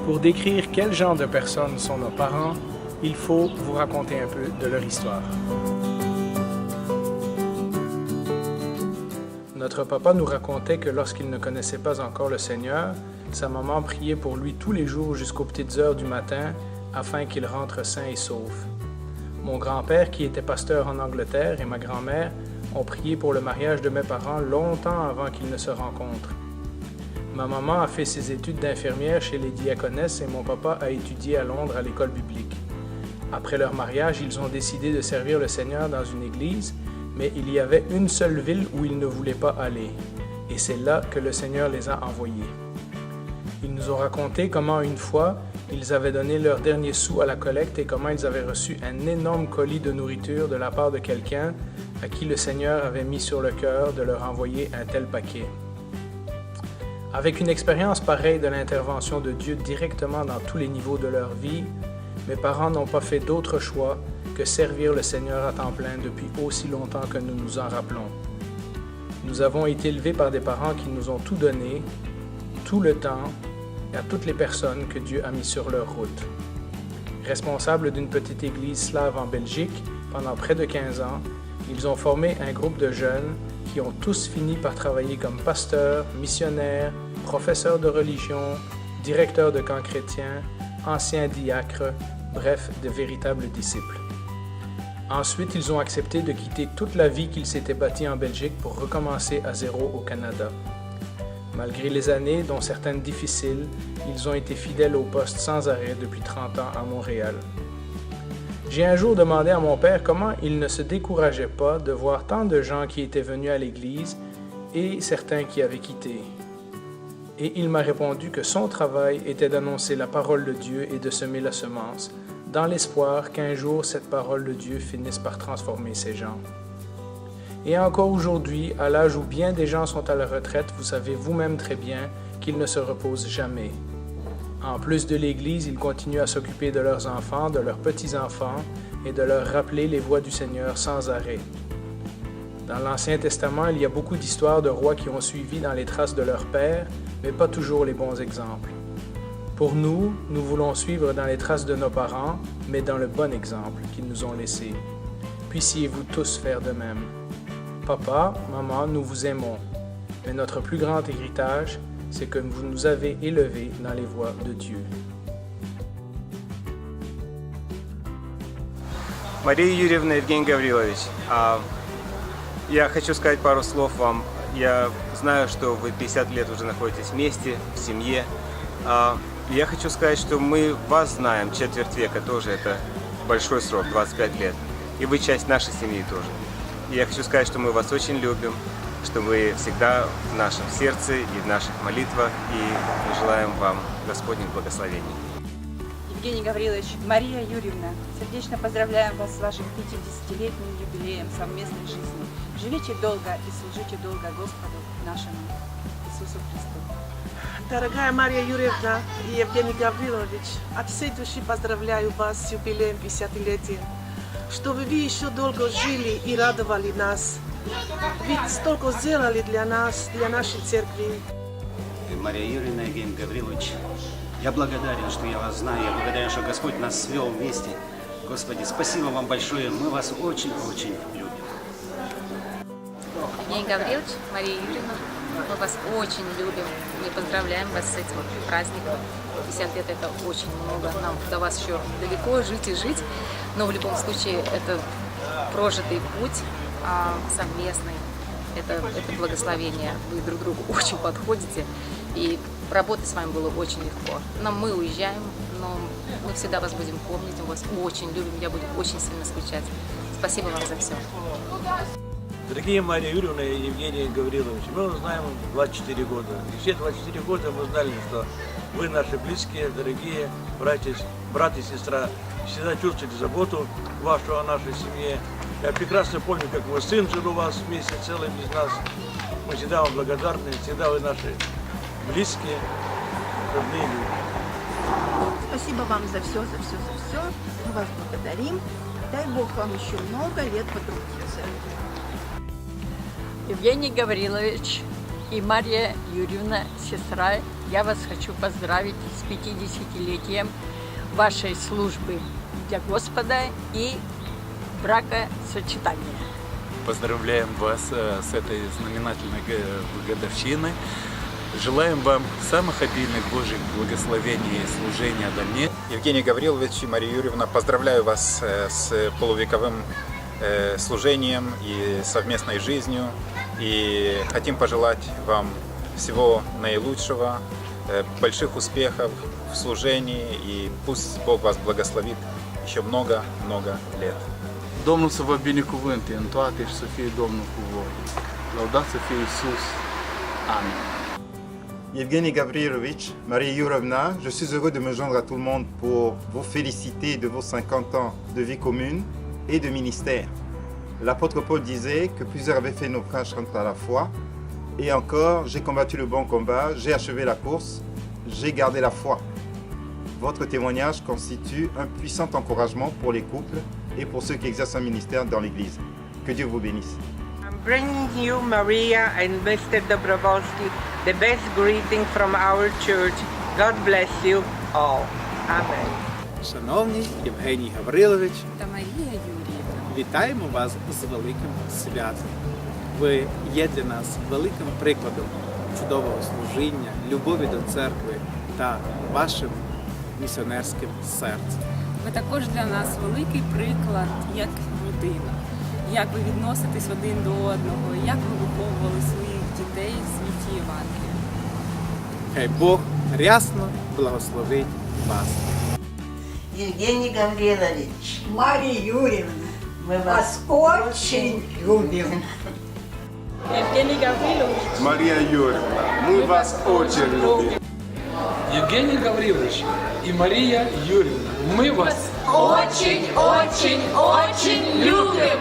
Pour décrire quel genre de personnes sont nos parents, il faut vous raconter un peu de leur histoire. Notre papa nous racontait que lorsqu'il ne connaissait pas encore le Seigneur, sa maman priait pour lui tous les jours jusqu'aux petites heures du matin afin qu'il rentre sain et sauf. Mon grand-père, qui était pasteur en Angleterre, et ma grand-mère ont prié pour le mariage de mes parents longtemps avant qu'ils ne se rencontrent. Ma maman a fait ses études d'infirmière chez les diaconesses et mon papa a étudié à Londres à l'école biblique. Après leur mariage, ils ont décidé de servir le Seigneur dans une église, mais il y avait une seule ville où ils ne voulaient pas aller, et c'est là que le Seigneur les a envoyés. Ils nous ont raconté comment une fois, ils avaient donné leurs derniers sous à la collecte et comment ils avaient reçu un énorme colis de nourriture de la part de quelqu'un à qui le Seigneur avait mis sur le cœur de leur envoyer un tel paquet. Avec une expérience pareille de l'intervention de Dieu directement dans tous les niveaux de leur vie, mes parents n'ont pas fait d'autre choix que servir le Seigneur à temps plein depuis aussi longtemps que nous nous en rappelons. Nous avons été élevés par des parents qui nous ont tout donné, tout le temps, et à toutes les personnes que Dieu a mis sur leur route. Responsables d'une petite église slave en Belgique, pendant près de 15 ans, ils ont formé un groupe de jeunes qui ont tous fini par travailler comme pasteurs, missionnaires, professeurs de religion, directeurs de camps chrétiens, anciens diacres, bref, de véritables disciples. Ensuite, ils ont accepté de quitter toute la vie qu'ils s'étaient bâtie en Belgique pour recommencer à zéro au Canada. Malgré les années, dont certaines difficiles, ils ont été fidèles au poste sans arrêt depuis 30 ans à Montréal. J'ai un jour demandé à mon père comment il ne se décourageait pas de voir tant de gens qui étaient venus à l'église et certains qui avaient quitté. Et il m'a répondu que son travail était d'annoncer la parole de Dieu et de semer la semence, dans l'espoir qu'un jour cette parole de Dieu finisse par transformer ces gens. Et encore aujourd'hui, à l'âge où bien des gens sont à la retraite, vous savez vous-même très bien qu'ils ne se reposent jamais. En plus de l'Église, ils continuent à s'occuper de leurs enfants, de leurs petits-enfants et de leur rappeler les voies du Seigneur sans arrêt. Dans l'Ancien Testament, il y a beaucoup d'histoires de rois qui ont suivi dans les traces de leur père, mais pas toujours les bons exemples. Pour nous, nous voulons suivre dans les traces de nos parents, mais dans le bon exemple qu'ils nous ont laissé. Puissiez-vous tous faire de même. Papa, maman, nous vous aimons, mais notre plus grand héritage, c'est que vous nous avez élevés dans les voies de Dieu. Мария Юрьевна, Евгений Гаврилович, я хочу сказать пару слов вам. Я знаю, что вы 50 лет уже находитесь вместе, в семье. Я хочу сказать, что мы вас знаем четверть века, тоже это большой срок, 25 лет. И вы часть нашей семьи тоже. И я хочу сказать, что мы вас очень любим, что вы всегда в нашем сердце и в наших молитвах, и мы желаем вам Господних благословений. Евгений Гаврилович, Мария Юрьевна, сердечно поздравляем вас с вашим 50-летним юбилеем совместной жизни. Живите долго и служите долго Господу нашему Иисусу Христу. Дорогая Мария Юрьевна и Евгений Гаврилович, от всей души поздравляю вас с юбилеем 50-летия. Чтобы вы еще долго жили и радовали нас. Ведь столько сделали для нас, для нашей церкви. Мария Юрьевна, Евгений Гаврилович, я благодарен, что я вас знаю, я благодарен, что Господь нас свел вместе. Господи, спасибо вам большое, мы вас очень-очень любим. Евгений Гаврилович, Мария Юрьевна, мы вас очень любим и поздравляем вас с этим праздником. 50 лет это очень много, нам до вас еще далеко жить и жить, но в любом случае это прожитый путь совместный, это благословение, вы друг другу очень подходите, и работать с вами было очень легко. Но мы уезжаем, но мы всегда вас будем помнить, мы вас очень любим, я буду очень сильно скучать. Спасибо вам за все. Дорогие Мария Юрьевна и Евгений Гаврилович, мы вас знаем 24 года. И все 24 года мы знали, что вы наши близкие, дорогие брат и сестра. Всегда чувствовали заботу вашу о нашей семье. Я прекрасно помню, как мой сын жил у вас вместе целым без нас. Мы всегда вам благодарны, всегда вы наши близкие, родные люди. Спасибо вам за все. Мы вас благодарим. Дай Бог вам еще много лет потрудиться. Евгений Гаврилович и Мария Юрьевна, сестра, я вас хочу поздравить с 50-летием вашей службы для Господа и бракосочетания. Поздравляем вас с этой знаменательной годовщиной. Желаем вам самых обильных Божьих благословений и служения дальнейшего. Евгений Гаврилович и Мария Юрьевна, поздравляю вас с полувековым служением и совместной жизнью. И хотим пожелать вам всего nailучшего, больших успехов в служении. И пусть Бог вас благословит еще много-много lет. Domnul să vă binecuvânte în toate și să fie Domnul cu voi. Lăudați să fie Iisus. Amin. Evgeny Gavrilovich, Marie Yurovna, je suis heureux de me joindre à tout le monde pour vous féliciter de vos 50 ans de vie commune et de ministère. L'apôtre Paul disait que plusieurs avaient fait naufrage quant à la foi. Et encore, j'ai combattu le bon combat, j'ai achevé la course, j'ai gardé la foi. Votre témoignage constitue un puissant encouragement pour les couples et pour ceux qui exercent un ministère dans l'Église. Que Dieu vous bénisse. I'm bringing you, Maria and Mr. Dobrovolsky, the best greeting from our church. God bless you all. Amen. Шановний Євгеній Гаврилович та Марія Юріївна, вітаємо вас з великим святом. Ви є для нас великим прикладом чудового служіння, любові до церкви та вашим місіонерським серцем. Ви також для нас великий приклад як родина, як ви відноситесь один до одного, як ви виховували своїх дітей в світі Євангелія. Хай Бог рясно благословить вас. Евгений Гаврилович, Мария Юрьевна, мы вас очень любим. Евгений Гаврилович, Мария Юрьевна, мы вас очень любим. Евгений Гаврилович и Мария Юрьевна, мы вас очень любим.